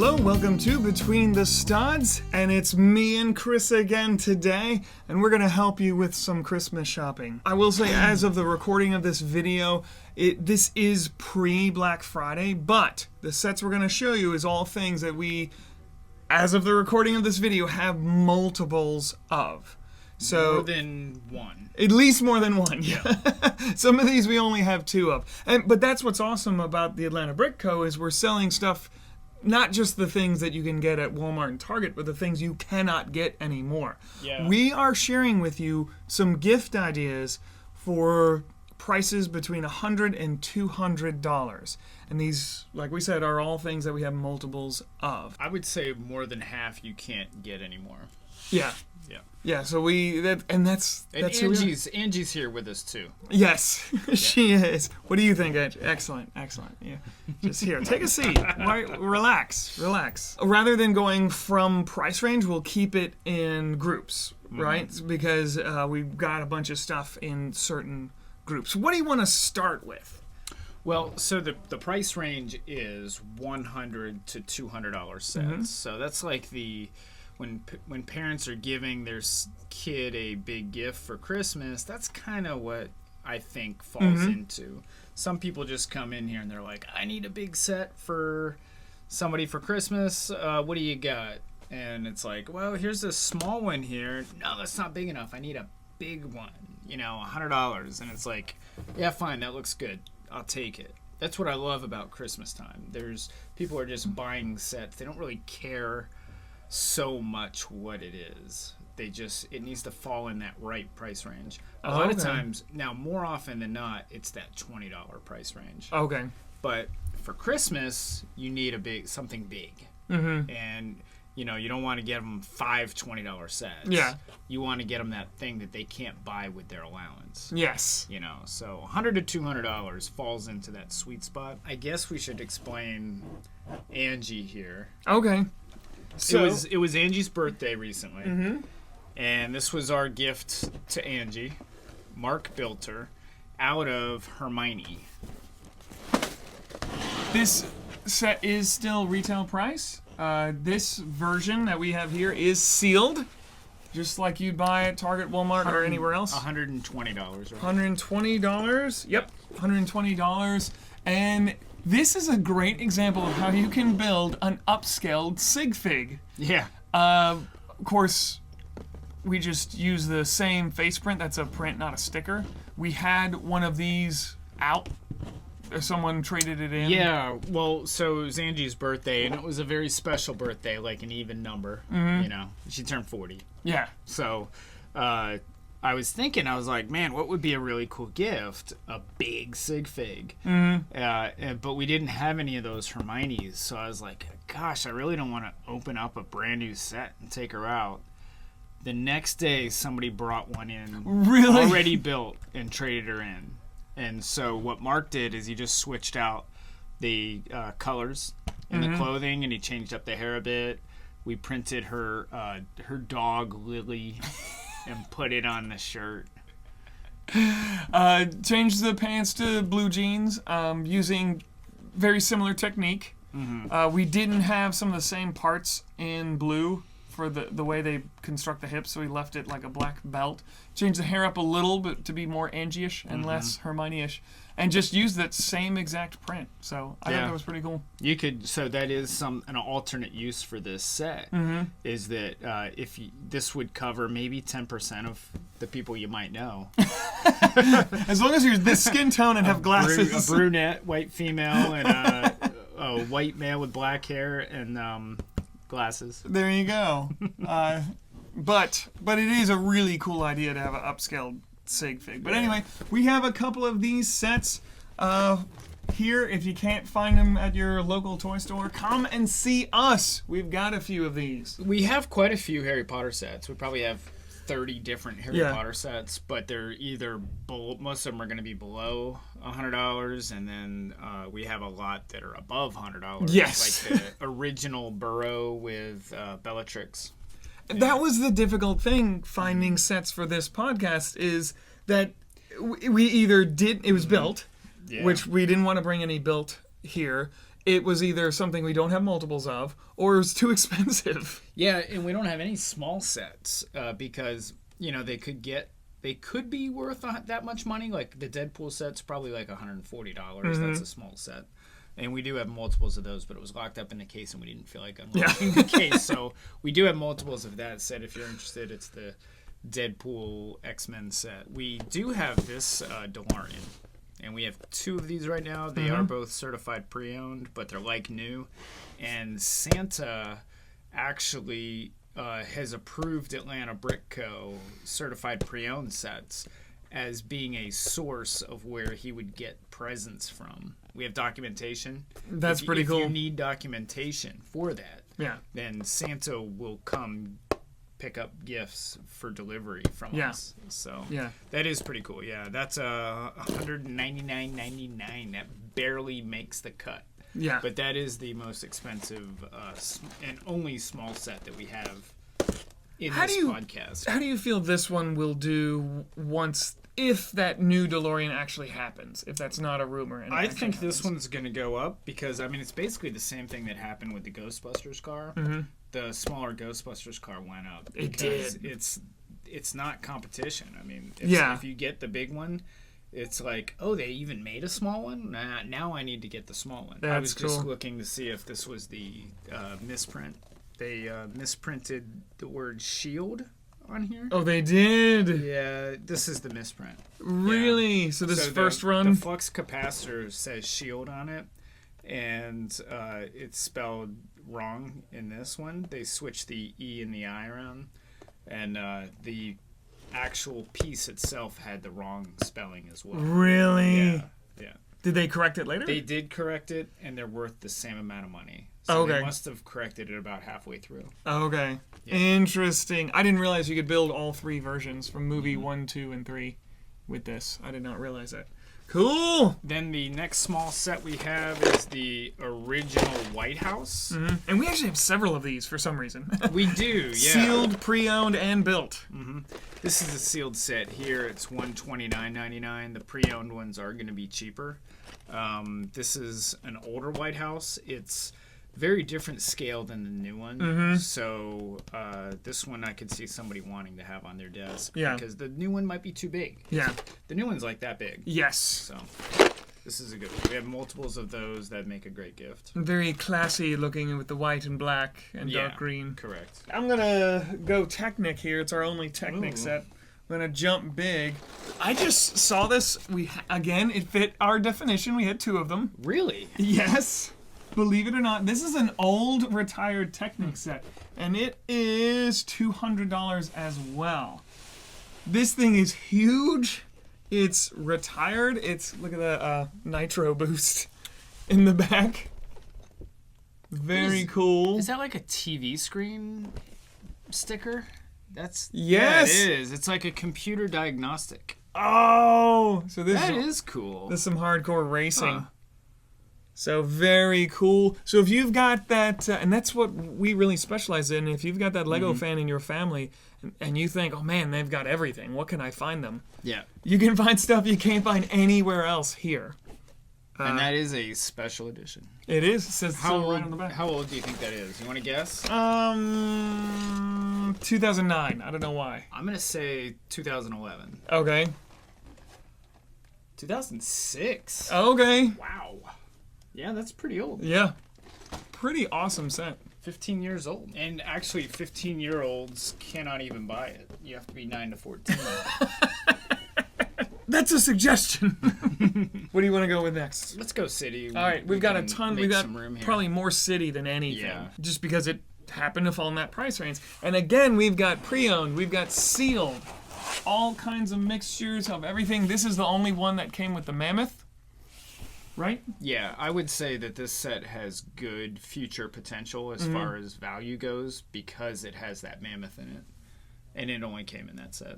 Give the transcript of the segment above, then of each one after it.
Hello, welcome to Between the Studs, and it's me and Chris again today, and we're going to help you with some Christmas shopping. I will say, as of the recording of this video, this is pre-Black Friday, but the sets we're going to show you is all things that we, as of the recording of this video, have multiples of. So, more than one. At least more than one, yeah. Some of these we only have two of. But that's what's awesome about the Atlanta Brick Co. is we're selling stuff, not just the things that you can get at Walmart and Target, but the things you cannot get anymore. Yeah. We are sharing with you some gift ideas for prices between $100 and $200. And these, like we said, are all things that we have multiples of. I would say more than half you can't get anymore. Yeah. Yeah. Yeah, so that's Angie's here with us too. Yes, she is. What do you think, Angie? Excellent. Yeah. Just here. Take a seat. Relax. Rather than going from price range, we'll keep it in groups, right? Because we've got a bunch of stuff in certain groups. What do you want to start with? Well, so the price range is $100 to $200 sets. So that's like when parents are giving their kid a big gift for Christmas, that's kind of what I think falls into. Some people just come in here and they're like, I need a big set for somebody for Christmas. What do you got? And it's like, well, here's a small one here. No, that's not big enough. I need a big one, $100. And it's like, yeah, fine, that looks good. I'll take it. That's what I love about Christmas time. People are just buying sets. They don't really care so much what it is. It needs to fall in that right price range. A lot of times, now more often than not, it's that $20 price range. Okay. But for Christmas, you need something big. And you don't want to get them 5 $20 sets. Yeah. You want to get them that thing that they can't buy with their allowance. Yes. So $100 to $200 falls into that sweet spot. I guess we should explain Angie here. Okay. So it was Angie's birthday recently, and this was our gift to Angie. Mark built her out of Hermione. This set is still retail price. This version that we have here is sealed, just like you'd buy at Target, Walmart, or anywhere else. $120, right? $120. Yep, $120. And this is a great example of how you can build an upscaled sig fig. Yeah. Of course, we just use the same face print. That's a print, not a sticker. We had one of these out. Someone traded it in. Yeah, well, so it was Angie's birthday, and it was a very special birthday, like an even number. She turned 40. Yeah. So, I was thinking, I was like, man, what would be a really cool gift? A big sig fig. But we didn't have any of those Hermiones, so I was like, gosh, I really don't want to open up a brand new set and take her out. The next day, somebody brought one in, already built, and traded her in. And so what Mark did is he just switched out the colors in the clothing, and he changed up the hair a bit. We printed her dog, Lily, and put it on the shirt. Changed the pants to blue jeans using very similar technique. We didn't have some of the same parts in blue for the way they construct the hips, so we left it like a black belt. Changed the hair up a little bit to be more Angie-ish and less Hermione-ish, and just used that same exact print. So I thought that was pretty cool. You could, so that is an alternate use for this set. Is that this would cover maybe 10% of the people you might know. As long as you're this skin tone and have glasses. A brunette, white female, and a white male with black hair and glasses. There you go. But it is a really cool idea to have an upscaled sig fig. But anyway, we have a couple of these sets here. If you can't find them at your local toy store, come and see us. We've got a few of these. We have quite a few Harry Potter sets. We probably have 30 different Harry Potter sets, but they're either most of them are going to be below $100, and then we have a lot that are above $100. Yes, like the original Burrow with Bellatrix. That was the difficult thing finding sets for this podcast, is that we either did, it was built, which we didn't want to bring any built here. it was either something we don't have multiples of, or it was too expensive. Yeah, and we don't have any small sets because they could be worth that much money. Like the Deadpool set's probably like $140. That's a small set. And we do have multiples of those, but it was locked up in the case and we didn't feel like unlocking the case. So we do have multiples of that set. If you're interested, it's the Deadpool X-Men set. We do have this DeLorean. And we have 2 of these right now. They are both certified pre-owned, but they're like new. And Santa actually has approved Atlanta Brick Co. certified pre-owned sets as being a source of where he would get presents from. We have documentation. That's pretty cool. If you need documentation for that, then Santa will come pick up gifts for delivery from us. So that is pretty cool. Yeah, that's $199.99. That barely makes the cut. Yeah. But that is the most expensive and only small set that we have in this podcast. How do you feel this one will do if that new DeLorean actually happens? If that's not a rumor. I think this one's going to go up because, it's basically the same thing that happened with the Ghostbusters car. The smaller Ghostbusters car went up. It did. It's not competition. If you get the big one, it's like, oh, they even made a small one? Nah, now I need to get the small one. I was just looking to see if this was the misprint. They misprinted the word shield on here. Oh, they did? Yeah, this is the misprint. Really? Yeah. So this first run? The flux capacitor says shield on it, and it's spelled wrong in this one. They switched the E and the I around, and the actual piece itself had the wrong spelling as well. Really? Yeah. Did they correct it later? They did correct it, and they're worth the same amount of money. So they must have corrected it about halfway through. Okay. Yeah. Interesting. I didn't realize you could build all 3 versions from movie 1, 2, and 3 with this. I did not realize that. Cool. Then the next small set we have is the original White House. And we actually have several of these for some reason. We do, yeah. Sealed, pre-owned, and built. This is a sealed set here. It's $129.99. The pre-owned ones are going to be cheaper. This is an older White House. It's very different scale than the new one. So this one I could see somebody wanting to have on their desk. Yeah. Because the new one might be too big. Yeah. The new one's like that big. Yes. So this is a good one. We have multiples of those that make a great gift. Very classy looking with the white and black and dark green. Correct. I'm going to go Technic here. It's our only Technic set. I'm going to jump big. I just saw this. Again, it fit our definition. We had 2 of them. Really? Yes. Believe it or not, this is an old retired Technic set, and it is $200 as well. This thing is huge. It's retired. Look at the nitro boost in the back. Very cool. Is that like a TV screen sticker? Yes. Yeah, it is. It's like a computer diagnostic. Oh, so that is cool. This is some hardcore racing. So very cool. So if you've got that, and that's what we really specialize in, if you've got that Lego fan in your family and you think, oh man, they've got everything, what can I find them? Yeah. You can find stuff you can't find anywhere else here. And that is a special edition. It is. It says right on the back. How old do you think that is? You want to guess? 2009. I don't know why. I'm going to say 2011. Okay. 2006. Okay. Wow. Yeah, that's pretty old. Yeah. Pretty awesome set. 15 years old. And actually, 15-year-olds cannot even buy it. You have to be 9 to 14. That's a suggestion. What do you want to go with next? Let's go city. All right, we've got a ton. We've got probably more city than anything. Yeah. Just because it happened to fall in that price range. And again, we've got pre-owned. We've got sealed. All kinds of mixtures of everything. This is the only one that came with the mammoth. Right? Yeah, I would say that this set has good future potential as far as value goes because it has that mammoth in it. And it only came in that set.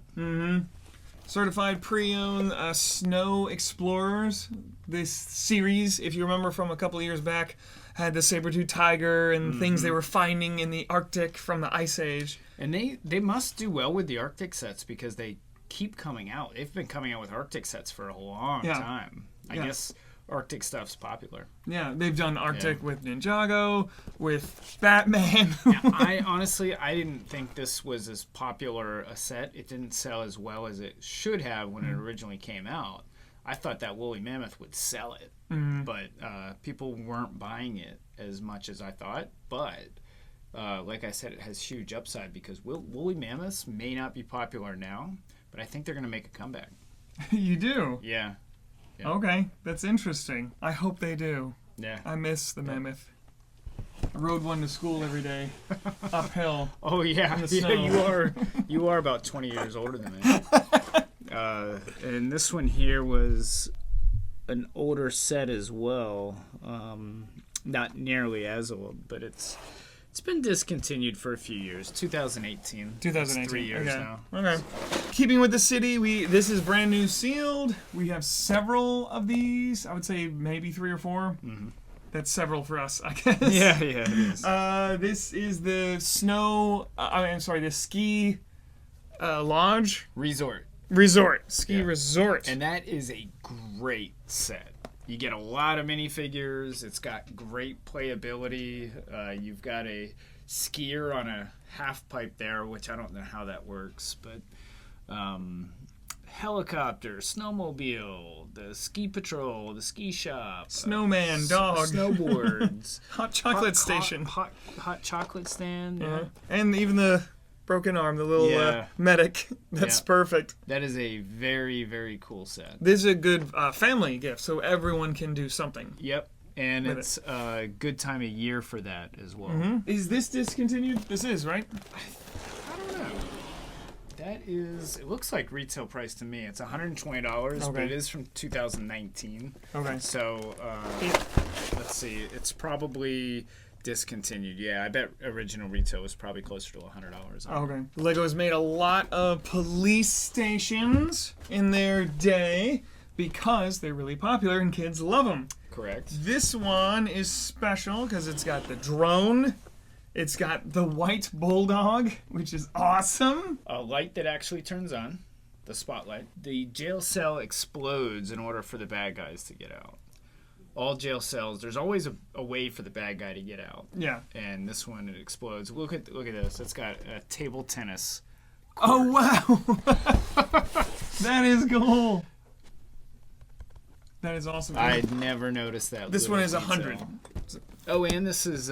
Certified pre-owned Snow Explorers. This series, if you remember from a couple of years back, had the saber-tooth tiger and things they were finding in the Arctic from the Ice Age. And they must do well with the Arctic sets because they keep coming out. They've been coming out with Arctic sets for a long time. I guess Arctic stuff's popular. Yeah, they've done Arctic with Ninjago, with Batman. I didn't think this was as popular a set. It didn't sell as well as it should have when it originally came out. I thought that woolly mammoth would sell it, but people weren't buying it as much as I thought. But like I said, it has huge upside because woolly mammoths may not be popular now, but I think they're going to make a comeback. You do? Yeah. Okay, that's interesting. I hope they do. Yeah. I miss the mammoth. I rode one to school every day, uphill. Oh yeah, in the snow. You are about 20 years older than me. And this one here was an older set as well. Not nearly as old, but it's been discontinued for a few years. 2018. 2018. It's 3 years okay. now. Okay. Keeping with the city, this is brand new sealed. We have several of these. I would say maybe 3 or 4. Mm-hmm. That's several for us, I guess. Yeah, it is. This is the the ski lodge Resort. Ski resort. And that is a great set. You get a lot of minifigures. It's got great playability. You've got a skier on a half pipe there, which I don't know how that works, but helicopter, snowmobile, the ski patrol, the ski shop, snowman, dog, snowboards, hot chocolate station, hot chocolate stand, yeah. And even the broken arm, the little medic. That's perfect. That is a very, very cool set. This is a good family gift, so everyone can do something. Yep. And it's a good time of year for that as well. Mm-hmm. Is this discontinued? This is, right? I don't know. That is, it looks like retail price to me. It's $120, but it is from 2019. Okay. So, let's see. It's probably discontinued. Yeah, I bet original retail was probably closer to $100. Okay. Lego has made a lot of police stations in their day because they're really popular and kids love them. Correct. This one is special because it's got the drone. It's got the white bulldog, which is awesome. A light that actually turns on, the spotlight. The jail cell explodes in order for the bad guys to get out. All jail cells, there's always a way for the bad guy to get out. Yeah. And this one, it explodes. Look at this. It's got a table tennis court. Oh, wow. That is cool. That is awesome. I'd never noticed that. This one is 100. Oh, and this is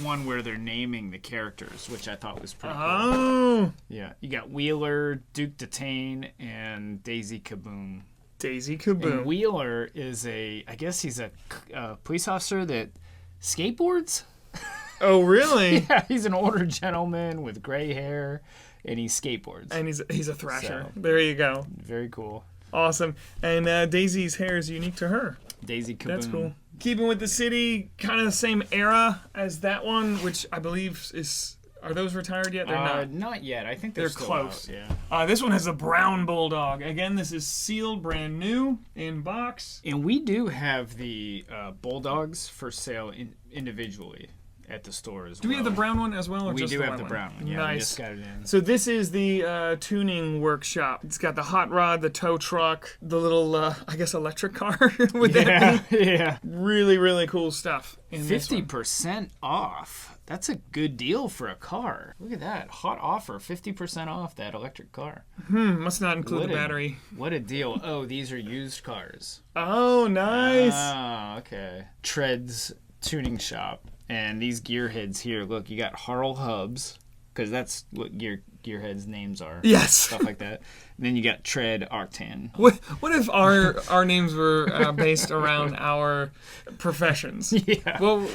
one where they're naming the characters, which I thought was pretty cool. Oh. Yeah. You got Wheeler, Duke Detain, and Daisy Kaboom. Daisy Kaboom. And Wheeler is I guess he's a police officer that skateboards. Oh, really? Yeah, he's an older gentleman with gray hair, and he skateboards. And he's a thrasher. So, there you go. Very cool. Awesome. And Daisy's hair is unique to her. Daisy Kaboom. That's cool. Keeping with the city, kind of the same era as that one, which I believe is... Are those retired yet? They're not. Not yet. I think they're still close. Out, yeah. This one has a brown bulldog. Again, this is sealed, brand new, in box. And we do have the bulldogs for sale individually at the store as well. Do we have the brown one as well? Or we just do the have the one? brown one. Yeah, nice. We just got it in. So this is the tuning workshop. It's got the hot rod, the tow truck, the little, I guess, electric car. Would that be? Yeah. Really, really cool stuff. 50% off. That's a good deal for a car. Look at that. Hot offer. 50% off that electric car. Must not include the battery. What a deal. Oh, these are used cars. Oh, nice. Oh, okay. Treads Tuning Shop. And these gearheads here, look, you got Harl Hubs, because that's what gearheads' names are. Yes. Stuff like that. And then you got Tread Octane. What if our names were based around our professions? Yeah. What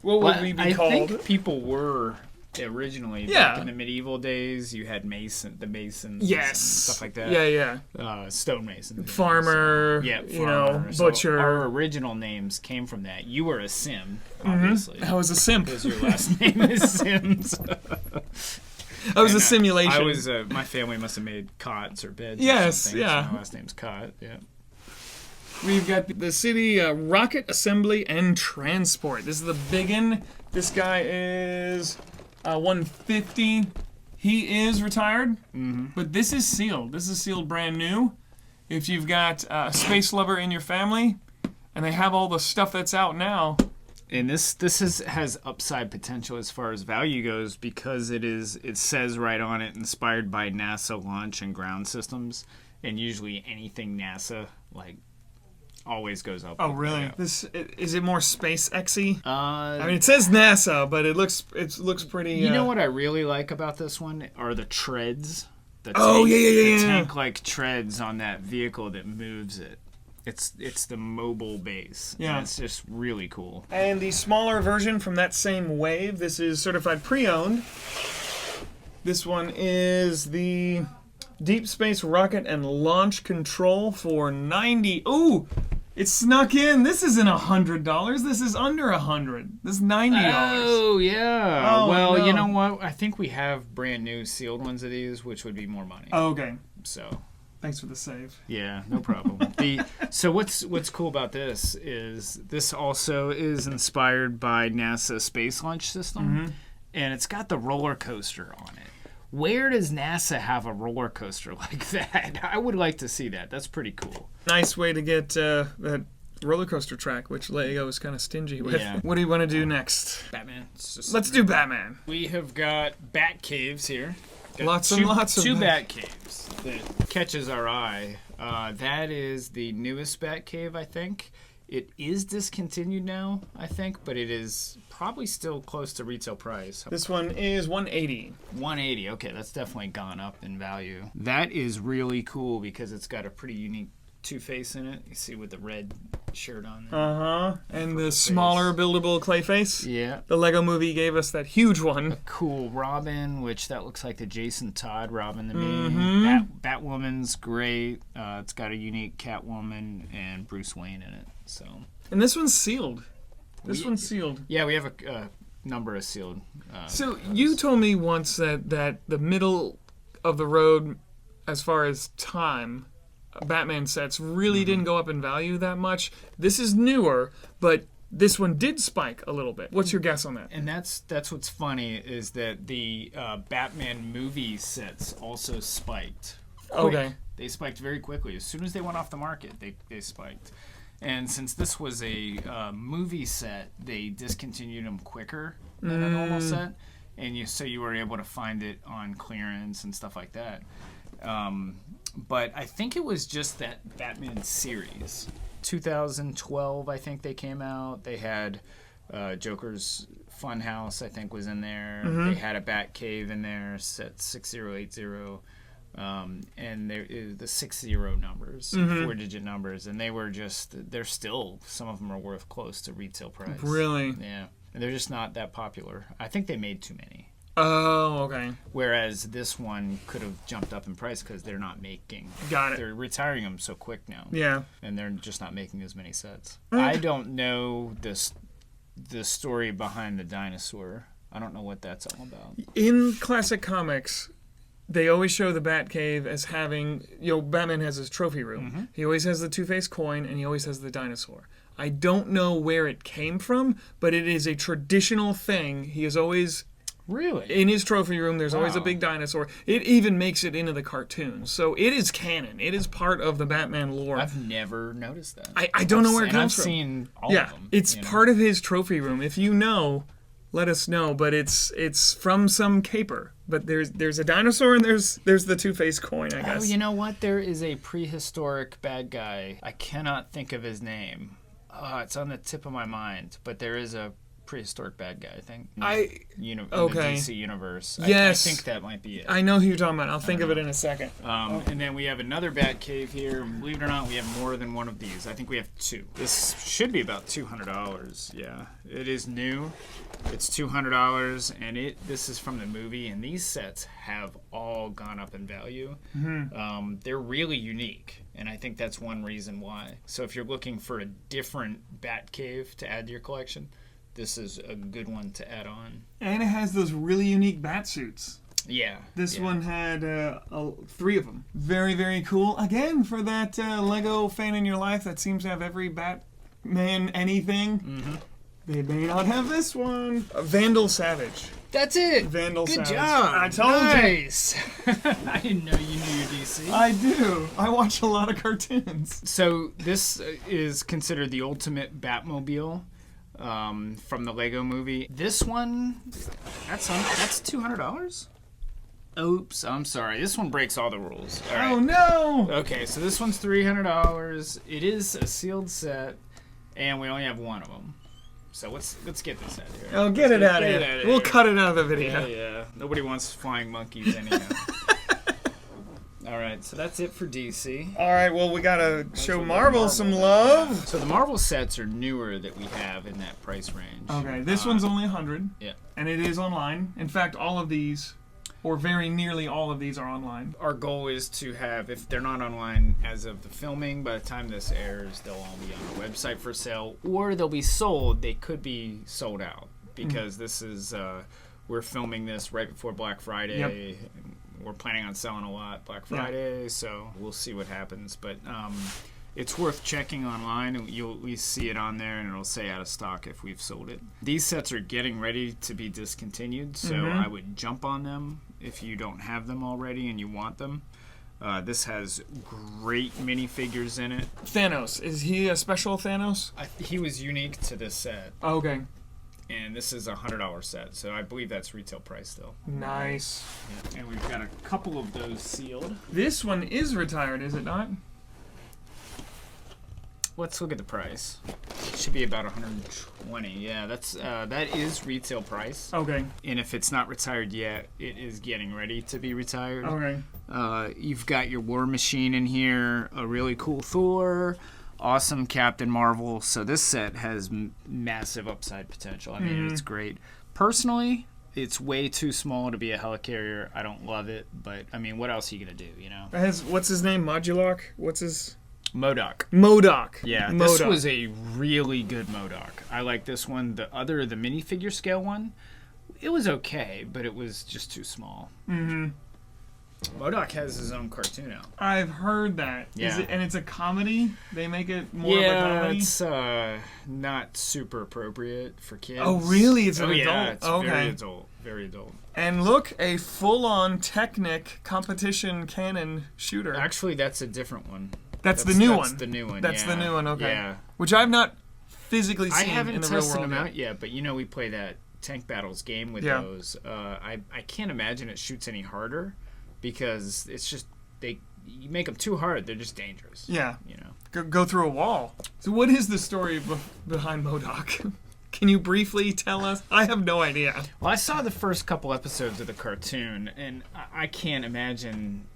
would we be called? I think people were originally back in the medieval days. You had the masons, yes, and stuff like that. Yeah. Stonemason, farmer, farmer. Butcher. So our original names came from that. You were a sim, obviously. I was a simp because your last name is Sims. I was a simulation. I was. My family must have made cots or beds. Yes, or something, yeah. So my last name's Cot. Yeah. We've got the city rocket assembly and transport. This is the biggin. This guy is 150. He is retired, but this is sealed. This is sealed brand new. If you've got a space lover in your family and they have all the stuff that's out now. And this has upside potential as far as value goes because it says right on it, inspired by NASA launch and ground systems, and usually anything NASA always goes up. Oh, really? Is it more SpaceX-y? I mean, it says NASA, but it looks pretty. You know what I really like about this one are the treads. The tank-like treads on that vehicle that moves it. It's the mobile base. Yeah. And it's just really cool. And the smaller version from that same wave, this is certified pre-owned. This one is the Deep Space Rocket and Launch Control for $90. Ooh! It snuck in. This isn't $100. This is under $100. This is $90. Oh, yeah. Oh, well, no. you know what? I think we have brand new sealed ones of these, which would be more money. Oh, okay. So... Thanks for the save. Yeah, no problem. So what's cool about this is this also is inspired by NASA Space Launch System, and it's got the roller coaster on it. Where does NASA have a roller coaster like that? I would like to see that. That's pretty cool. Nice way to get that roller coaster track, which Lego is kind of stingy with. Yeah. What do you want to do next? Batman. Let's do Batman. We have got bat caves here. Lots of two bat caves that catches our eye. That is the newest bat cave, I think. It is discontinued now, I think, but it is probably still close to retail price. This one is $180. $180. Okay, that's definitely gone up in value. That is really cool because it's got a pretty unique Two-Face in it. You see with the red shirt on there. And the smaller buildable clay face. Yeah. The Lego movie gave us that huge one. Cool Robin, which that looks like the Jason Todd Robin to me. Batwoman's great. It's got a unique Catwoman and Bruce Wayne in it. So. And this one's sealed. This one's sealed. Yeah, we have a number of sealed. So you told me once that the middle of the road, as far as time, Batman sets really didn't go up in value that much. This is newer, but this one did spike a little bit. What's your guess on that? And that's what's funny is that the Batman movie sets also spiked. Okay. They spiked very quickly. As soon as they went off the market, they spiked. And since this was a movie set, they discontinued them quicker than a normal set. And so you were able to find it on clearance and stuff like that. But I think it was just that Batman series. 2012, I think they came out. They had Joker's Funhouse, I think, was in there. They had a Batcave in there, set 6080. And the 60 numbers, 4-digit numbers. And they're still, some of them are worth close to retail price. Really? Yeah. And they're just not that popular. I think they made too many. Oh, okay. Whereas this one could have jumped up in price because they're not making. Got it. They're retiring them so quick now. Yeah. And they're just not making as many sets. I don't know the story behind the dinosaur. I don't know what that's all about. In classic comics, they always show the Batcave as having, Batman has his trophy room. He always has the Two-Face coin, and he always has the dinosaur. I don't know where it came from, but it is a traditional thing. He is always... Really? In his trophy room, there's always a big dinosaur. It even makes it into the cartoons. So it is canon. It is part of the Batman lore. I've never noticed that. I don't know where it comes I've from. seen all of them. It's part of his trophy room. If you know, let us know. But it's from some caper. But there's a dinosaur and there's the Two-Face coin, I guess. Oh, you know what? There is a prehistoric bad guy. I cannot think of his name. It's on the tip of my mind. But there is a prehistoric bad guy, I think. In the DC universe. Yes. I think that might be it. I know who you're talking about. I'll think of it in a second. And then we have another bat cave here. Believe it or not, we have more than one of these. I think we have two. This should be about $200. Yeah. It is new. It's $200, and this is from the movie, and these sets have all gone up in value. They're really unique, and I think that's one reason why. So if you're looking for a different bat cave to add to your collection, this is a good one to add on. And it has those really unique bat suits. Yeah. This one had 3 of them. Very, very cool. Again, for that Lego fan in your life that seems to have every Batman anything. They may not have this one. Vandal Savage. That's it. Vandal Good sounds. job. I told you. Nice. I didn't know you knew your DC. I do. I watch a lot of cartoons. So this is considered the ultimate Batmobile from the Lego movie. This one, that's $200. Oops, I'm sorry. This one breaks all the rules. All right. Oh no! Okay, so this one's $300. It is a sealed set, and we only have one of them. So let's get this out of here. Oh, get it out of here. We'll cut it out of the video. Yeah. Nobody wants flying monkeys anyhow. All right, so that's it for DC. All right, well, we gotta show Marvel some love. So the Marvel sets are newer that we have in that price range. Okay, this one's only 100. Yeah. And it is online. In fact, all of these, or very nearly all of these, are online. Our goal is to have, if they're not online as of the filming, by the time this airs, they'll all be on our website for sale, or they'll be sold. They could be sold out because this is, we're filming this right before Black Friday. Yep. We're planning on selling a lot Black Friday, so we'll see what happens. But it's worth checking online. You'll at least see it on there, and it'll say out of stock if we've sold it. These sets are getting ready to be discontinued, so I would jump on them if you don't have them already and you want them. This has great minifigures in it. Thanos. Is he a special Thanos? He was unique to this set, Okay. and this is a $100 set, so I believe that's retail price still. Nice. Yeah. And we've got a couple of those sealed. This one is retired, is it not? Let's look at the price. It should be about $120. Yeah, that is retail price. Okay. And if it's not retired yet, it is getting ready to be retired. Okay. You've got your War Machine in here, a really cool Thor, awesome Captain Marvel. So this set has massive upside potential. I mean, it's great. Personally, it's way too small to be a helicarrier. I don't love it, but I mean, what else are you gonna do? You know? It has, what's his name? Moduloc? What's his? MODOK. MODOK. Yeah, MODOK. this was a really good MODOK. I like this one. The minifigure scale one, it was okay, but it was just too small. MODOK has his own cartoon out. I've heard that. Yeah. And it's a comedy? They make it more of a comedy? It's not super appropriate for kids. Oh, really? It's an adult? Yeah, it's Okay. very adult. Very adult. And look, a full-on Technic competition Canon shooter. Actually, that's a different one. That's the new one. That's the new one. That's the new one, okay. Yeah. Which I've not physically seen I haven't in the real tested world them yet. out yet, but we play that Tank Battles game with those. I can't imagine it shoots any harder because it's just you make them too hard, they're just dangerous. Yeah. You know. Go through a wall. So what is the story behind MODOK? Can you briefly tell us? I have no idea. Well, I saw the first couple episodes of the cartoon, and I can't imagine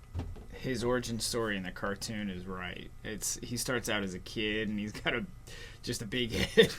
his origin story in the cartoon is right. He starts out as a kid, and he's got just a big head.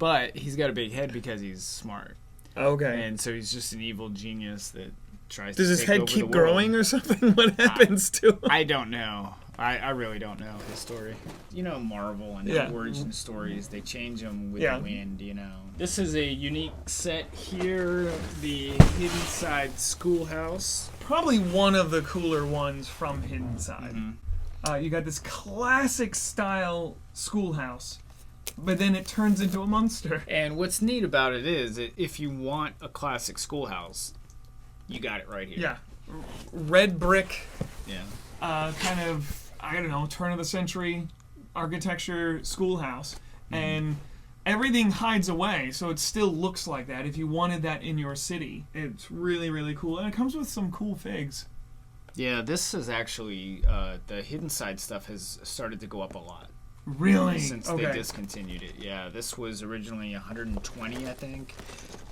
But he's got a big head because he's smart. Okay. And so he's just an evil genius that tries Does to his take head over keep the world. growing or something? What happens to him? I don't know. I really don't know his story. You know, Marvel and their origin stories, they change them with the wind, you know. This is a unique set here, the Hidden Side Schoolhouse. Probably one of the cooler ones from Hidden Side. You got this classic style schoolhouse, but then it turns into a monster. And what's neat about it is, if you want a classic schoolhouse, you got it right here. Yeah. Red brick. Yeah. Kind of, I don't know, turn of the century architecture schoolhouse. And everything hides away, so it still looks like that if you wanted that in your city. It's really, really cool. And it comes with some cool figs. Yeah, this is actually, the Hidden Side stuff has started to go up a lot. Really? Since they discontinued it. Yeah, this was originally 120, I think,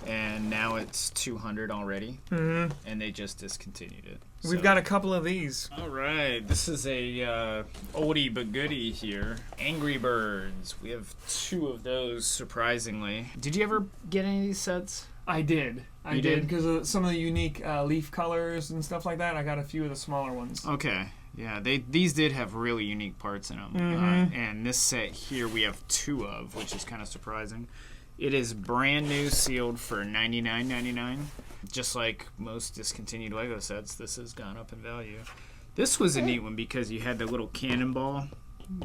and now it's 200 already, and they just discontinued it. We've got a couple of these. All right, this is a oldie but goodie here. Angry Birds. We have 2 of those, surprisingly. Did you ever get any of these sets? I did. I did? because of some of the unique leaf colors and stuff like that. I got a few of the smaller ones. Okay. Yeah, these did have really unique parts in them. And this set here we have 2 of, which is kind of surprising. It is brand new, sealed for $99.99. Just like most discontinued Lego sets, this has gone up in value. This was a neat one because you had the little cannonball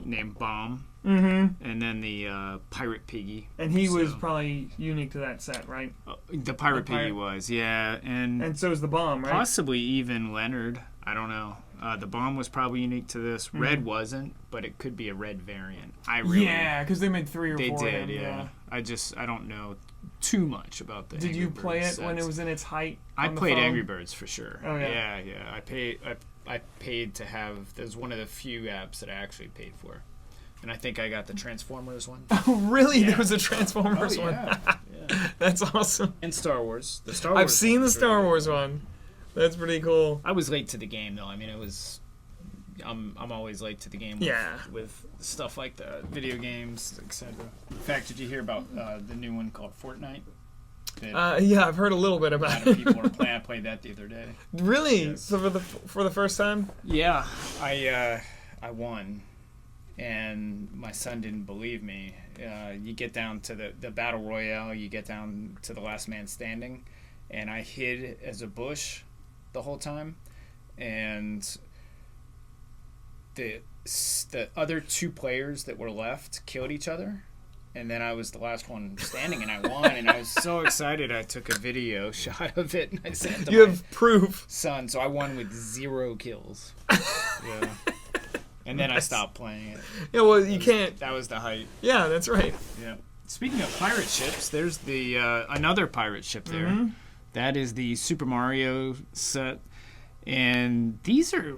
named Bomb. Mm-hmm. And then the Pirate Piggy. And he was probably unique to that set, right? The Pirate Piggy was, yeah. And so is the Bomb, right? Possibly even Leonard. I don't know. The Bomb was probably unique to this. Red wasn't, but it could be a red variant. Yeah, because they made 3 or 4 They of did, them, yeah. I don't know too much about the Did Angry you Birds play it sets. when it was in its height? I on the played phone? Angry Birds for sure. Oh, yeah. Yeah. I paid to have. There's one of the few apps that I actually paid for, and I think I got the Transformers one. Oh, really? Yeah. There was a Transformers one. Yeah. That's awesome. And Star Wars. The Star Wars. I've seen the Star really Wars one. That's pretty cool. I was late to the game though. I mean, it was. I'm always late to the game. With stuff like the video games, etc. In fact, did you hear about the new one called Fortnite? Yeah, I've heard a little bit about it. A lot of people are playing. I played that the other day. Really? Yes. So for the first time? Yeah, I won, and my son didn't believe me. You get down to the battle royale, you get down to the last man standing, and I hid as a bush the whole time, and the other 2 players that were left killed each other. And then I was the last one standing, and I won. And I was so excited, I took a video shot of it, and I sent it to You have proof. son. So I won with 0 kills. Yeah. And then I stopped playing it. Yeah, well, you can't. That was the height. Yeah, that's right. Yeah. Speaking of pirate ships, there's the another pirate ship there. Mm-hmm. That is the Super Mario set. And these are...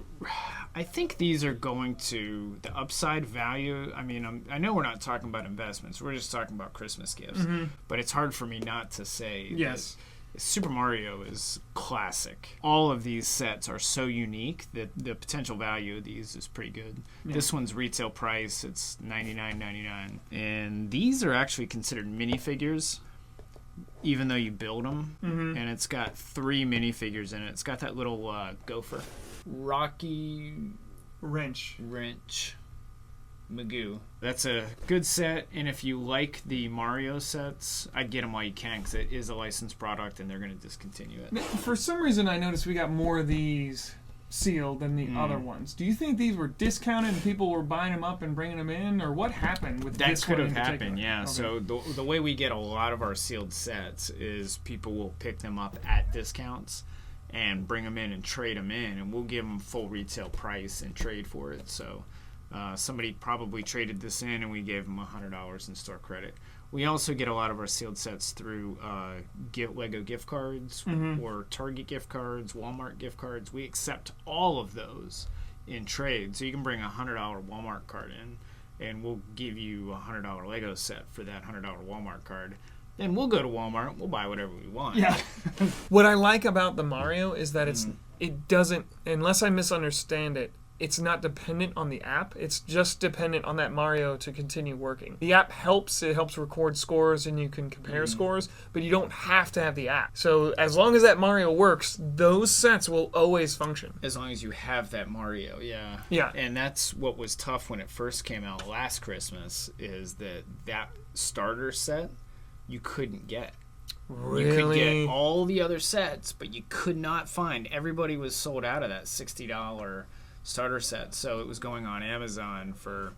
I think these are going to the upside value. I mean, I know we're not talking about investments. We're just talking about Christmas gifts. Mm-hmm. But it's hard for me not to say yes. that Super Mario is classic. All of these sets are so unique that the potential value of these is pretty good. Yeah. This one's retail price. It's $99.99. And these are actually considered minifigures, even though you build them. Mm-hmm. And it's got 3 minifigures in it. It's got that little gopher. Rocky Wrench Magoo. That's a good set, and if you like the Mario sets, I'd get them while you can, because it is a licensed product and they're going to discontinue it. For some reason, I noticed we got more of these sealed than the other ones. Do you think these were discounted and people were buying them up and bringing them in, or what happened with that? This could one have happened, yeah. Okay. So the way we get a lot of our sealed sets is people will pick them up at discounts and bring them in and trade them in, and we'll give them full retail price and trade for it. So somebody probably traded this in, and we gave them $100 in store credit. We also get a lot of our sealed sets through Lego gift cards or Target gift cards, Walmart gift cards. We accept all of those in trade. So you can bring a $100 Walmart card in, and we'll give you a $100 Lego set for that $100 Walmart card. Then we'll go to Walmart. We'll buy whatever we want. Yeah. What I like about the Mario is that it doesn't, unless I misunderstand it, it's not dependent on the app. It's just dependent on that Mario to continue working. The app helps. It helps record scores and you can compare scores, but you don't have to have the app. So as long as that Mario works, those sets will always function. As long as you have that Mario, yeah. Yeah. And that's what was tough when it first came out last Christmas, is that starter set you couldn't get. Really? You could get all the other sets, but you could not find. Everybody was sold out of that $60 starter set, so it was going on Amazon for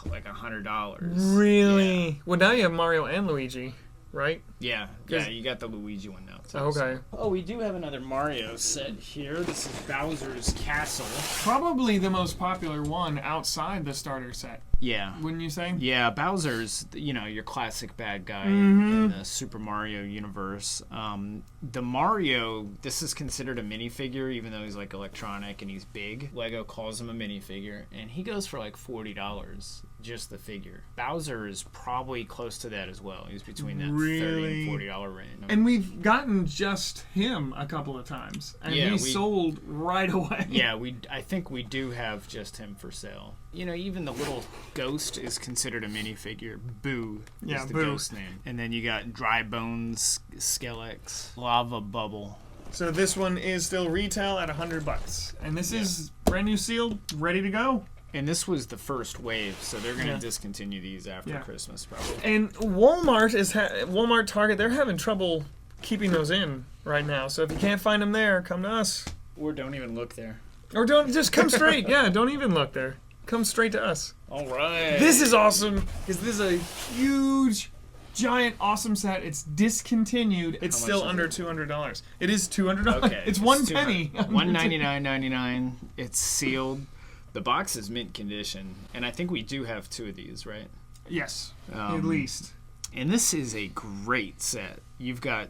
like $100. Really? Yeah. Well, now you have Mario and Luigi, right? Yeah, you got the Luigi one now too. Okay. Oh, we do have another Mario set here. This is Bowser's Castle. Probably the most popular one outside the starter set. Yeah. Wouldn't you say? Yeah, Bowser's, your classic bad guy in the Super Mario universe. The Mario, this is considered a minifigure, even though he's like electronic and he's big. Lego calls him a minifigure, and he goes for like $40, just the figure. Bowser is probably close to that as well. He's between that $30 and $40 range. And we've gotten just him a couple of times, and he sold right away. Yeah, I think we do have just him for sale. Even the little ghost is considered a minifigure. Boo is the ghost name. And then you got Dry Bones, Skelex, Lava Bubble. So this one is still retail at $100, and this is brand new sealed, ready to go. And this was the first wave, so they're going to discontinue these after Christmas probably. And Walmart, Target, they're having trouble keeping those in right now. So if you can't find them there, come to us. Or don't even look there. Or don't just come straight. Yeah, don't even look there. Come straight to us. All right. This is awesome because this is a huge, giant, awesome set. It's discontinued. It's still under $200. It is $200. Okay. It's one penny. $199.99. It's sealed. The box is mint condition, and I think we do have 2 of these, right? Yes, at least. And this is a great set. You've got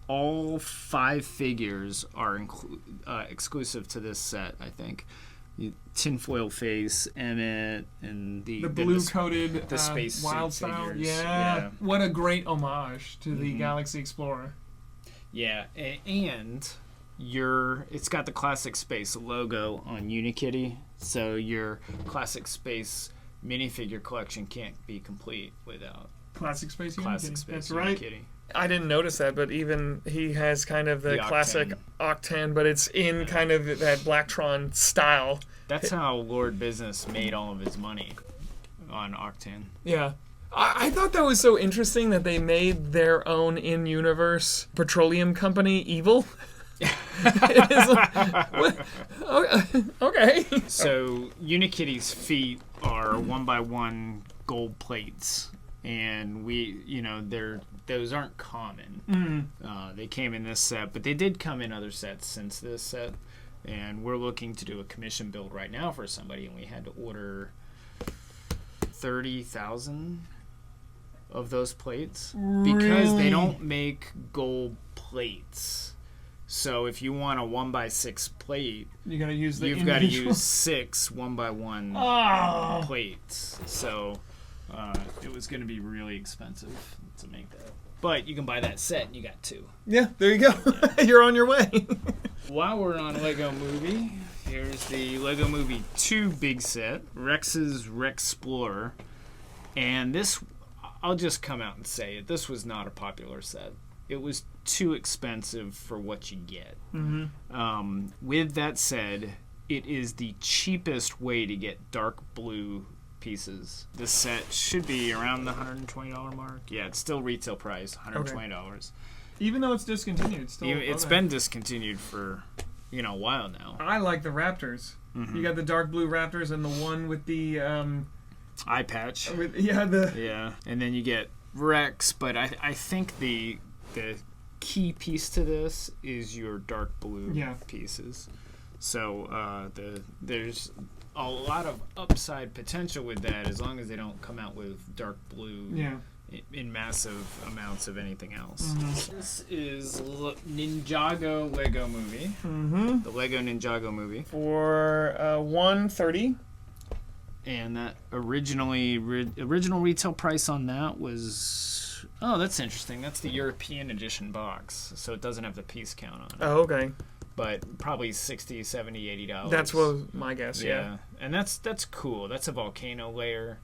all 5 figures are exclusive to this set, I think. Tinfoil face, Emmett, and the blue-coated space wild suit style. figures. Yeah. What a great homage to the Galaxy Explorer. Yeah, and it's got the Classic Space logo on Unikitty, so your Classic Space minifigure collection can't be complete without Classic Space Unikitty. Classic Space That's Unikitty. right. I didn't notice that, but even he has kind of the classic Octane, but it's in kind of that Blacktron style. That's how Lord Business made all of his money on Octane. Yeah. I thought that was so interesting that they made their own in-universe petroleum company evil. Okay. So Unikitty's feet are 1x1 gold plates, and those aren't common. They came in this set, but they did come in other sets since this set, and we're looking to do a commission build right now for somebody, and we had to order 30,000 of those plates because they don't make gold plates. So if you want a 1x6 plate, you've got to use 6 1x1 plates. So it was going to be really expensive to make that. But you can buy that set and you got 2. Yeah, there you go. You're on your way. While we're on Lego Movie, here's the Lego Movie 2 big set, Rex's Rexplorer. And this, I'll just come out and say it, this was not a popular set. It was too expensive for what you get. With that said, it is the cheapest way to get dark blue pieces. This set should be around the $120 mark. Yeah, it's still retail price, $120. Okay. Even though it's discontinued, it's been discontinued for a while now. I like the Raptors. You got the dark blue Raptors and the one with the eye patch. And then you get Rex, but I think the key piece to this is your dark blue pieces. So there's a lot of upside potential with that as long as they don't come out with dark blue in massive amounts of anything else. This is Ninjago Lego Movie. The Lego Ninjago Movie. For $130. And that original retail price on that was... Oh, that's interesting. That's the European edition box, so it doesn't have the piece count on it. Oh, okay. But probably $60, $70, $80. That's what my guess, yeah. And that's cool. That's a volcano layer.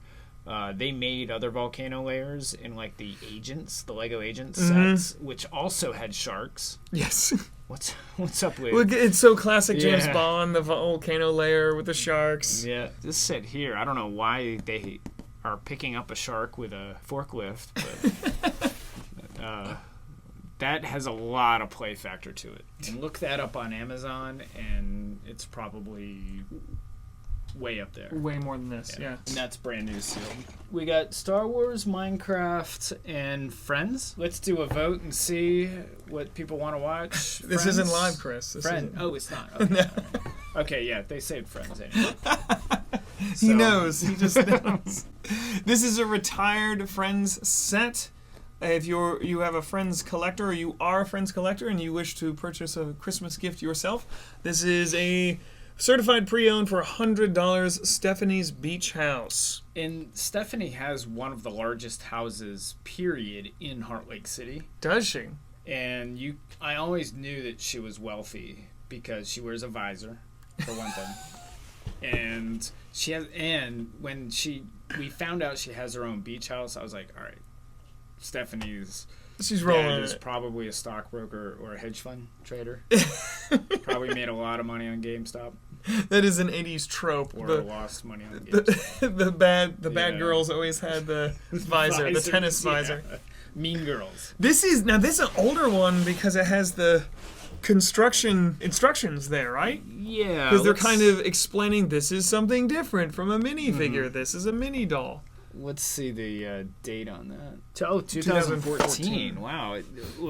They made other volcano layers in like the Lego Agents sets, which also had sharks. Yes. What's up with? Look, it's so classic James Bond, the volcano layer with the sharks. Yeah. This set here, I don't know why they are picking up a shark with a forklift, but that has a lot of play factor to it. And look that up on Amazon, and it's probably way up there. Way more than this, yeah. And that's brand new sealed. We got Star Wars, Minecraft, and Friends. Let's do a vote and see what people want to watch. This isn't live, Chris. Oh, it's not. Okay. No. Okay, yeah, they saved Friends anyway. He knows. He just knows. This is a retired Friends set. If you have a Friends collector, or you are a Friends collector, and you wish to purchase a Christmas gift yourself, this is a certified pre-owned for $100, Stephanie's Beach House. And Stephanie has one of the largest houses, period, in Heart Lake City. Does she? And I always knew that she was wealthy because she wears a visor, for one thing. And when we found out she has her own beach house, I was like, all right, She's rolling. Is probably a stockbroker or a hedge fund trader. Probably made a lot of money on GameStop. That is an 80s trope. Or lost money on GameStop. The bad girls always had the visor, the tennis visor. Mean Girls. This is an older one because it has the construction instructions there, right? Yeah. Because they're kind of explaining this is something different from a minifigure. This is a mini doll. Let's see the date on that. 2014. Wow.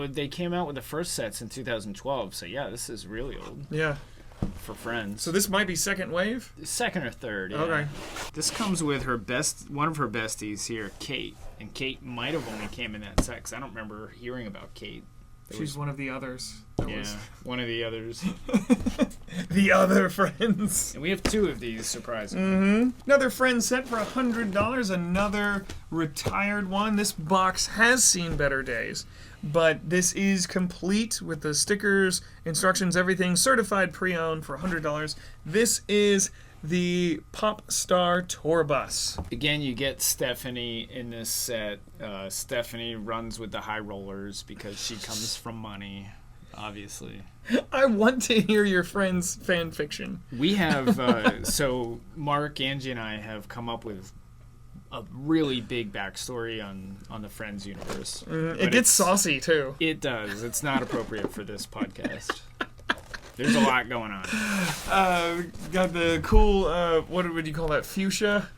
They came out with the first sets in 2012. So, yeah, this is really old. Yeah. For Friends. So this might be second wave? Second or third, yeah. Okay. This comes with one of her besties here, Kate. And Kate might have only came in that set, 'cause I don't remember hearing about Kate. She's one of the others. One of the others. The other Friends. And we have 2 of these, surprisingly. Another Friends set for $100. Another retired one. This box has seen better days. But this is complete with the stickers, instructions, everything. Certified pre-owned for $100. This is the Pop Star Tour Bus. Again, you get Stephanie in this set. Stephanie runs with the high rollers because she comes from money, obviously. I want to hear your friend's fan fiction. We have, so Mark, Angie, and I have come up with a really big backstory on the Friends universe. It gets saucy, too. It does. It's not appropriate for this podcast. There's a lot going on. Got the cool, what would you call that, fuchsia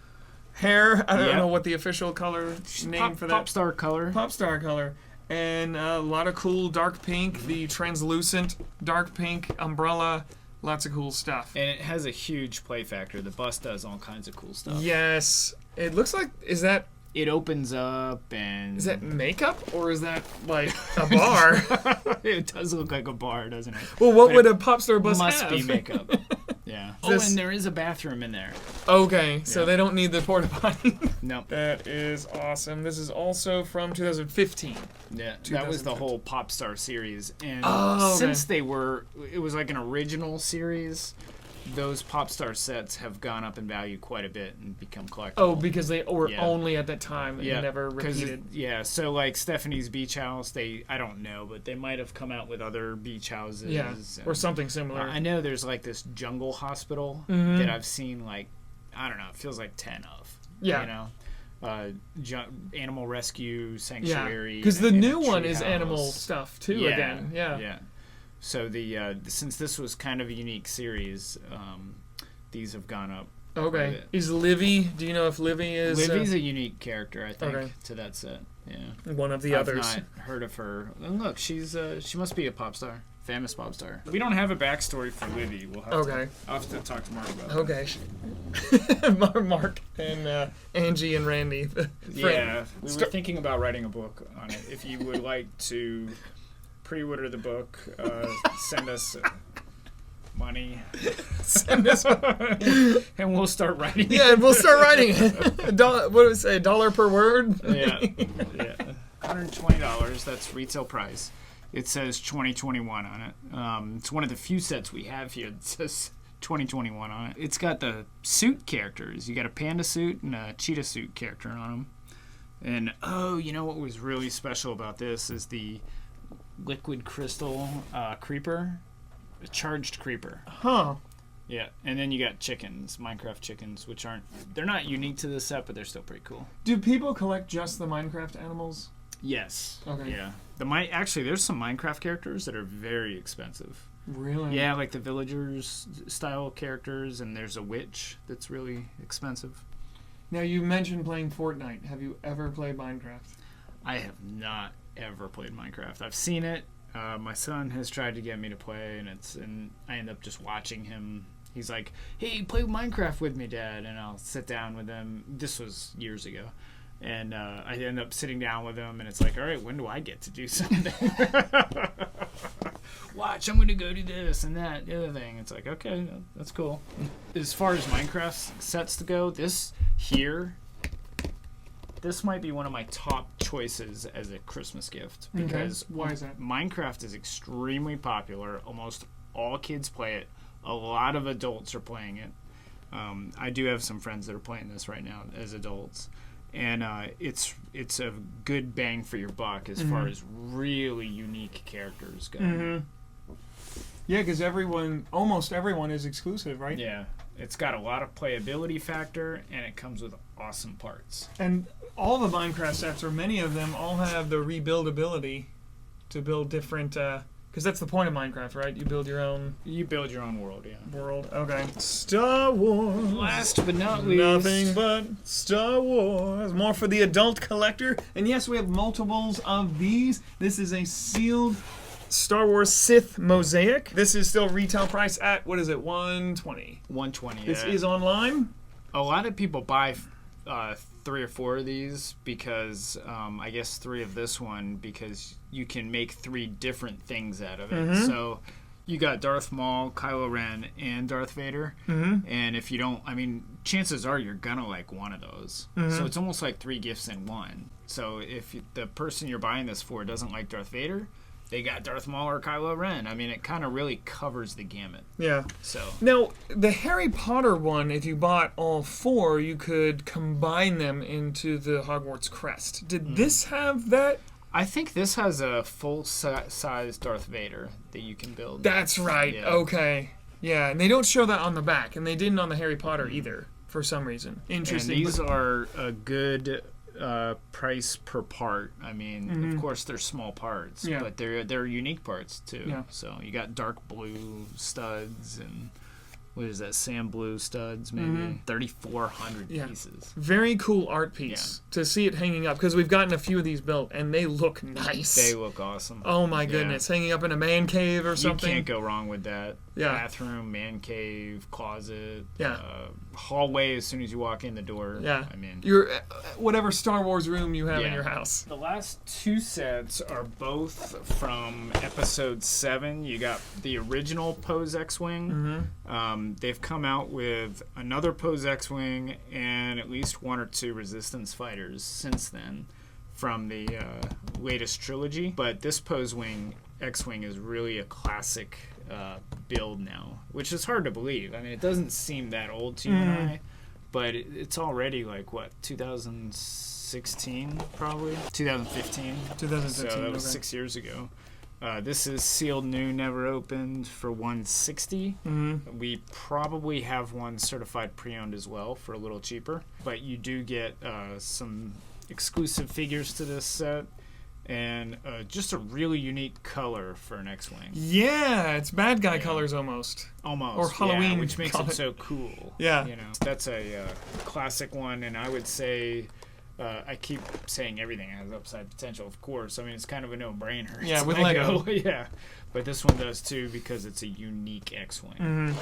hair? I don't know what the official color name for that. Pop star color. Pop star color. And a lot of cool dark pink, the translucent dark pink umbrella. Lots of cool stuff. And it has a huge play factor. The bus does all kinds of cool stuff. Yes. It looks like, it opens up and... Is that makeup or is that like a bar? It does look like a bar, doesn't it? Well, what would a pop star bus must have? Be makeup. Yeah. And there is a bathroom in there. Okay, so they don't need the porta potty. No. That is awesome. This is also from 2015. Yeah, that was the whole Pop Star series. And since it was like an original series, those Pop Star sets have gone up in value quite a bit and become collectible. Oh, because they were only at that time and never repeated. So like Stephanie's Beach House, I don't know, but they might have come out with other beach houses. Yeah, or something similar. I know there's like this jungle hospital that I've seen like, I don't know, it feels like 10 of. Yeah. You know? Animal Rescue Sanctuary. Because the new one is animal stuff too again. Yeah. So since this was kind of a unique series, these have gone up. Okay. Is Livy? Do you know if Livy is? Livy's a unique character, I think, to that set. Yeah. One of the others. I've not heard of her. And look, she must be a pop star, famous pop star. We don't have a backstory for Livy. I'll have to talk to Mark about it. Okay. Mark and Angie and Randy. We were thinking about writing a book on it. If you would like to pre-order the book, send us money. Send us money. And we'll start writing it. Yeah, we'll start writing it. What do we say, $1 per word? Yeah. $120, that's retail price. It says 2021 on it. It's one of the few sets we have here that says 2021 on it. It's got the suit characters. You got a panda suit and a cheetah suit character on them. And, you know what was really special about this is the liquid crystal creeper, a charged creeper. Huh. Yeah, and then you got chickens, Minecraft chickens, which they're not unique to this set, but they're still pretty cool. Do people collect just the Minecraft animals? Yes. Okay. Yeah. Actually, there's some Minecraft characters that are very expensive. Really? Yeah, like the villagers style characters, and there's a witch that's really expensive. Now, you mentioned playing Fortnite. Have you ever played Minecraft? I have not ever played Minecraft. I've seen it. My son has tried to get me to play, and I end up just watching him. He's like, "Hey, play Minecraft with me, Dad," and I'll sit down with him. This was years ago, and I end up sitting down with him, and it's like, "All right, when do I get to do something?" Watch, I'm going to go do this and that, the other thing. It's like, okay, that's cool. As far as Minecraft sets to go, this might be one of my top choices as a Christmas gift because why is that? Minecraft is extremely popular. Almost all kids play it. A lot of adults are playing it. I do have some friends that are playing this right now as adults, and it's a good bang for your buck as far as really unique characters go. Yeah, because almost everyone is exclusive, right? Yeah, it's got a lot of playability factor, and it comes with awesome parts. And all the Minecraft sets, or many of them, all have the rebuildability to build different Because that's the point of Minecraft, right? You build your own world, yeah. world. Okay. Star Wars. Last but not least. Nothing but Star Wars. More for the adult collector. And yes, we have multiples of these. This is a sealed Star Wars Sith Mosaic. This is still retail price at, what is it, $120? $120. This is online. A lot of people buy 3 or 4 of these because I guess 3 of this one because you can make 3 different things out of it. So you got Darth Maul, Kylo Ren, and Darth Vader. And if you don't, I mean, chances are you're gonna like one of those. So it's almost like 3 gifts in one. So if the person you're buying this for doesn't like Darth Vader, they got Darth Maul or Kylo Ren. I mean, it kind of really covers the gamut. Yeah. So now, the Harry Potter one, if you bought all 4, you could combine them into the Hogwarts crest. Did this have that? I think this has a full-size Darth Vader that you can build. That's right. Yeah. Okay. Yeah, and they don't show that on the back, and they didn't on the Harry Potter either, for some reason. Interesting. And these are a good price per part. I mean, of course, they're small parts, but they're unique parts too. Yeah. So you got dark blue studs and what is that, sand blue studs, maybe 3,400 pieces. Very cool art piece to see it hanging up, because we've gotten a few of these built and they look nice. They look awesome. Oh my goodness, hanging up in a man cave or something. You can't go wrong with that. Bathroom, man cave, closet, hallway as soon as you walk in the door. Yeah. I mean, your whatever Star Wars room you have in your house. The last 2 sets are both from Episode 7. You got the original Pose X-Wing. They've come out with another Pose X-Wing and at least 1 or 2 Resistance fighters since then from the latest trilogy. But this Pose X-Wing is really a classic build now, which is hard to believe. I mean, it doesn't seem that old to you and I, but it's already like, what, 2016 probably? 2015. 2015, so that was 6 years ago. This is sealed new, never opened for $160. We probably have one certified pre-owned as well for a little cheaper, but you do get some exclusive figures to this set and just a really unique color for an X-Wing. Yeah, it's bad guy colors almost. Or Halloween, which makes it so cool. Yeah, you know, that's a classic one, and I would say. I keep saying everything has upside potential, of course. I mean, it's kind of a no-brainer. Yeah, with Lego. Yeah, but this one does too because it's a unique X-Wing.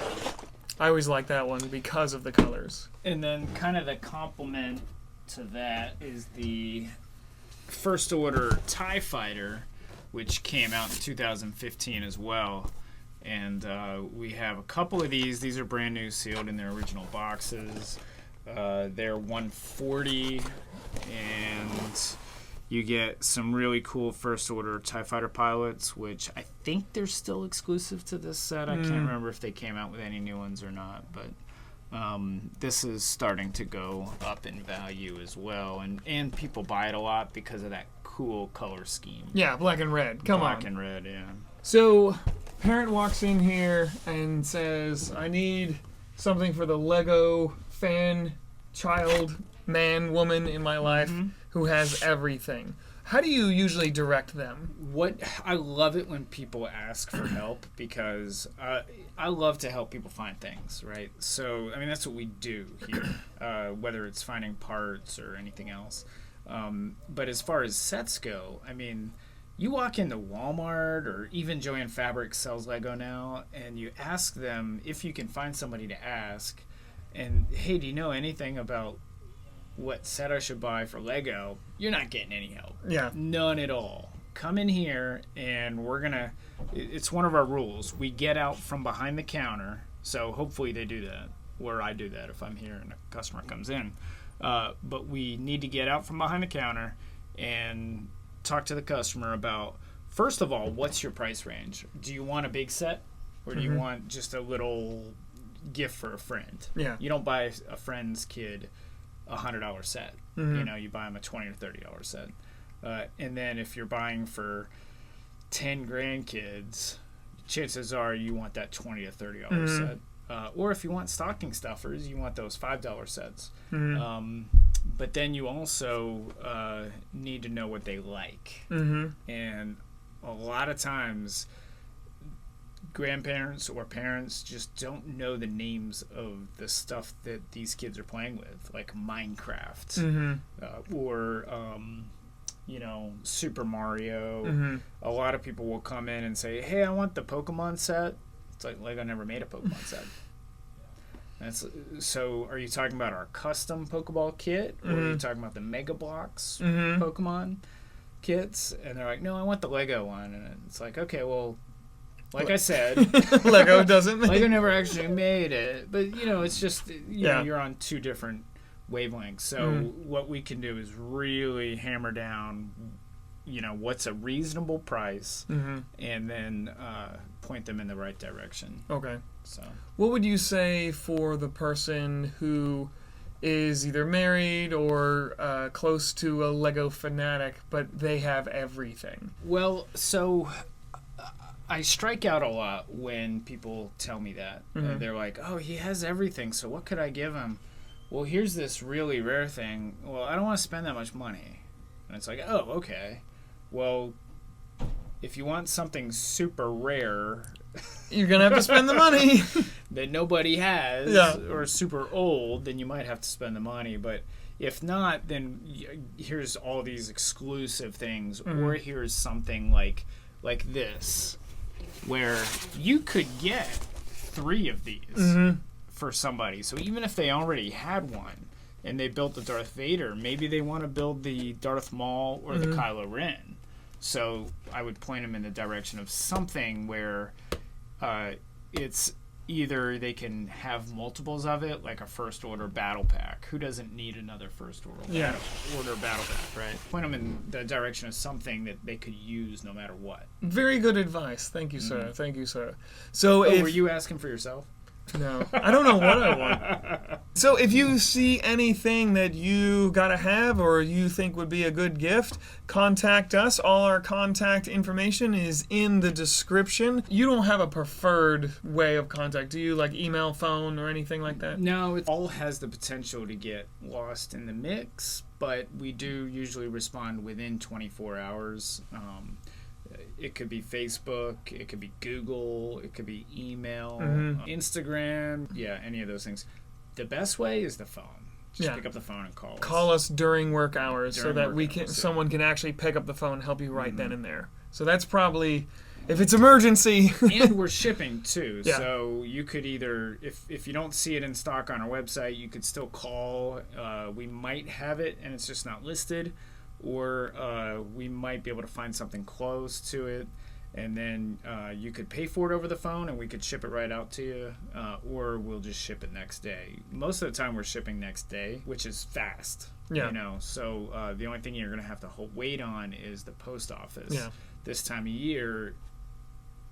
I always like that one because of the colors. And then kind of the complement to that is the First Order TIE Fighter, which came out in 2015 as well. And we have a couple of these. These are brand new, sealed in their original boxes. They're $140, and you get some really cool First Order TIE Fighter pilots, which I think they're still exclusive to this set. I can't remember if they came out with any new ones or not, but this is starting to go up in value as well, and people buy it a lot because of that cool color scheme. Yeah, black and red. Come on. Black and red, yeah. So, parent walks in here and says, I need something for the Lego fan, child, man, woman in my life who has everything. How do you usually direct them? I love it when people ask for help because I love to help people find things, right? So, I mean, that's what we do here, whether it's finding parts or anything else. But as far as sets go, I mean, you walk into Walmart or even Joann Fabrics sells Lego now, and you ask them if you can find somebody to ask, and hey, do you know anything about what set I should buy for Lego? You're not getting any help. Yeah. None at all. Come in here and it's one of our rules. We get out from behind the counter, so hopefully they do that, or I do that if I'm here and a customer comes in. But we need to get out from behind the counter and talk to the customer about, first of all, what's your price range? Do you want a big set, or do you want just a little gift for a friend? Yeah. You don't buy a friend's kid a $100 set. You know, you buy them a $20 or $30 set. And then if you're buying for 10 grandkids, chances are you want that $20 to $30 set. Or if you want stocking stuffers, you want those $5 sets. But then you also need to know what they like. And a lot of times grandparents or parents just don't know the names of the stuff that these kids are playing with, like Minecraft or Super Mario. A lot of people will come in and say, hey, I want the Pokemon set. It's like Lego never made a Pokemon set. So are you talking about our custom Pokeball kit, or are you talking about the Mega Bloks Pokemon kits? And they're like, no, I want the Lego one. And it's like, okay, well, like I said, Lego doesn't make Lego never actually made it. But, it's just, you know, you're on two different wavelengths. So what we can do is really hammer down, what's a reasonable price, and then point them in the right direction. Okay. So, what would you say for the person who is either married or close to a Lego fanatic, but they have everything? Well, so I strike out a lot when people tell me that. They're like, oh, he has everything, so what could I give him? Well, here's this really rare thing. Well, I don't want to spend that much money. And it's like, oh, okay. Well, if you want something super rare, you're going to have to spend the money that nobody has, or super old, then you might have to spend the money. But if not, then here's all these exclusive things, or here's something like this, where you could get 3 of these for somebody. So even if they already had one and they built the Darth Vader, maybe they want to build the Darth Maul or the Kylo Ren. So I would point them in the direction of something where it's either they can have multiples of it, like a First Order battle pack. Who doesn't need another First Order battle pack, right? Point them in the direction of something that they could use no matter what. Very good advice. Thank you, sir. Thank you, sir. So were you asking for yourself? No, I don't know what I want. So if you see anything that you gotta have or you think would be a good gift, contact us. All our contact information is in the description. You don't have a preferred way of contact, do you? Like email, phone, or anything like that? No, it all has the potential to get lost in the mix, but we do usually respond within 24 hours. It could be Facebook, it could be Google, it could be email, Instagram, any of those things. The best way is the phone. Just pick up the phone and call us. Call us during work hours so that someone can actually pick up the phone and help you right then and there. So that's probably, if it's emergency. And we're shipping too. So you could either, if you don't see it in stock on our website, you could still call. We might have it and it's just not listed. Or we might be able to find something close to it, and then you could pay for it over the phone and we could ship it right out to you, or we'll just ship it next day. Most of the time we're shipping next day, which is fast. So the only thing you're going to have to wait on is the post office. This time of year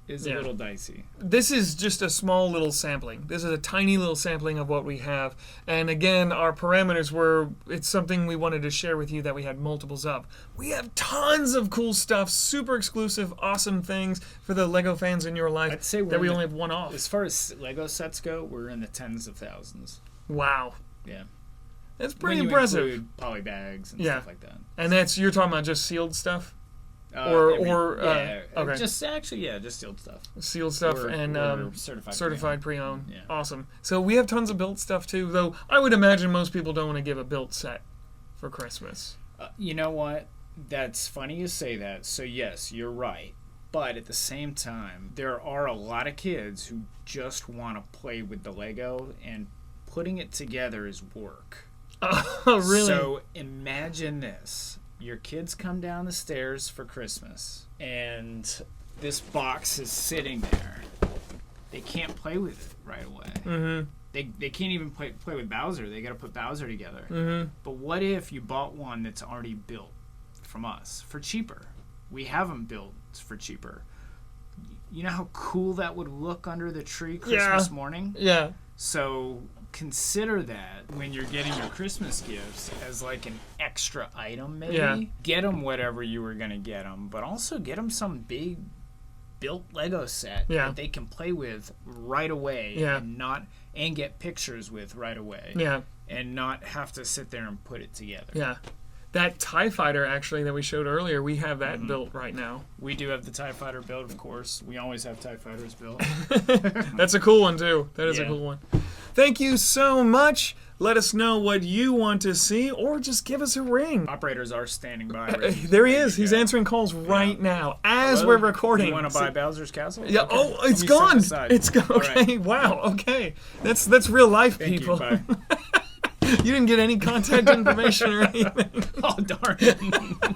is a little dicey. This is just a small little sampling. This is a tiny little sampling of what we have. And again, our parameters were, it's something we wanted to share with you that we had multiples of. We have tons of cool stuff, super exclusive, awesome things for the Lego fans in your life. I'd say that we only have one off. As far as Lego sets go, we're in the tens of thousands. Wow. Yeah. That's pretty impressive. When you include poly bags and stuff like that. And you're talking about just sealed stuff? Okay. Just sealed stuff. Sealed stuff and certified pre-owned. Yeah. Awesome. So we have tons of built stuff too, though I would imagine most people don't want to give a built set for Christmas. You know what? That's funny you say that. So yes, you're right. But at the same time, there are a lot of kids who just want to play with the Lego, and putting it together is work. Oh, really? So imagine this. Your kids come down the stairs for Christmas, and this box is sitting there. They can't play with it right away. They can't even play with Bowser. They got to put Bowser together. But what if you bought one that's already built from us for cheaper? We have them built for cheaper. You know how cool that would look under the tree Christmas morning? Yeah. So consider that when you're getting your Christmas gifts as like an extra item, maybe. Yeah. Get them whatever you were going to get them, but also get them some big built Lego set that they can play with right away and get pictures with right away. Yeah. And not have to sit there and put it together. Yeah. That TIE fighter, actually, that we showed earlier, we have that built right now. We do have the TIE fighter built, of course. We always have TIE fighters built. That's a cool one, too. That is a Yeah. cool one. Thank you so much. Let us know what you want to see, or just give us a ring. Operators are standing by. There he is. He's answering calls right now as Hello? we're recording. You want to buy Bowser's Castle? Yeah. Okay. Oh, Let it's me step gone. aside. It's gone. All Okay. right. Wow. Okay. That's real life, Thank people. you. Bye. You didn't get any contact information or anything. Oh, darn.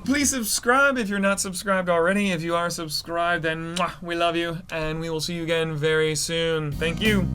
Please subscribe if you're not subscribed already. If you are subscribed, then we love you, and we will see you again very soon. Thank you.